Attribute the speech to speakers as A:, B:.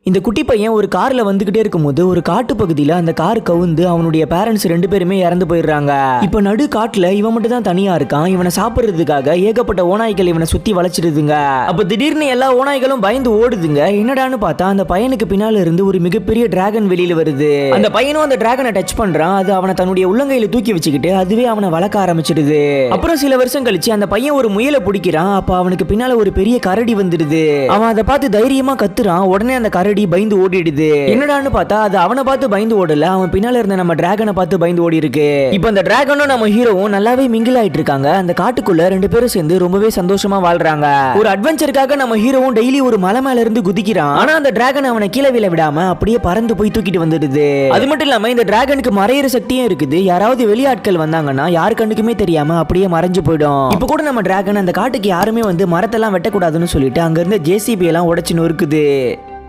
A: இந்த குட்டி பையன் ஒரு கார்ல வந்துகிட்டே இருக்கும்போது ஒரு காட்டு பகுதியில அந்த கார் கவுந்து அவனுடைய பேரண்ட்ஸ் 2 பேருமே இறந்து போயிடுறாங்க. இப்ப நடு காட்டுல இவன் மட்டும் தான் தனியா இருக்கான். இவனை சாப்பிடுறதுக்காக ஏகப்பட்ட ஓநாய்கள் இவனை சுத்தி வளைச்சிடுதுங்க. அப்ப திடீர்னு எல்லா ஓநாய்களும் பயந்து ஓடுதுங்க. என்னடான்னு பார்த்தா அந்த பையனுக்கு பின்னால இருந்து ஒரு மிகப்பெரிய டிராகன் வெளியில வருது. அந்த பையனும் அந்த டிராகனை டச் பண்றான். அது அவனை தன்னுடைய உள்ளங்கையில தூக்கி வச்சுக்கிட்டு அதுவே அவனை வளர்க்க ஆரம்பிச்சிடுது. அப்புறம் சில வருஷம் கழிச்சு அந்த பையன் ஒரு முயலை பிடிக்கிறான். அப்ப அவனுக்கு பின்னால ஒரு பெரிய கரடி வந்துடுது. அவன் அதை பார்த்து தைரியமா கத்துறான். உடனே அந்த கரடி பயந்து ஓடிடுது. என்னடான்னு பார்த்தா அது அவனை பார்த்து பயந்து ஓடல, அவன் பின்னால இருந்த நம்ம டிராகனை பார்த்து பயந்து ஓடி இருக்கு. இப்போ அந்த டிராகனும் நம்ம ஹீரோவும் நல்லாவே மிங்கிள் ஆயிட்டு இருக்காங்க. அந்த காட்டுக்குள்ள 2 பேரும் சேர்ந்து ரொம்பவே சந்தோஷமா வாழ்றாங்க. ஒரு அட்வென்ச்சருக்காக நம்ம ஹீரோவும் டெய்லி ஒரு மலை மேல இருந்து குதிக்கிறான். ஆனா அந்த டிராகன் அவனை கீழே விழ விடாம அப்படியே பறந்து போய் தூக்கிட்டு வந்துடுது. அது மட்டும் இல்லாம இந்த டிராகனுக்கு மறையிற சக்தியும் இருக்குது. யாராவது வெளியாட்கள் வந்தாங்கன்னா யாரு கண்ணுக்குமே தெரியாம அப்படியே மறைஞ்சு போயிடும். இப்போ கூட நம்ம டிராகன் அந்த காட்டுக்கு யாருமே வந்து மரத்தெல்லாம் வெட்டக்கூடாதுன்னு சொல்லிட்டு அங்க இருந்த ஜேசிபி எல்லாம் உடைச்சு நொறுக்குது.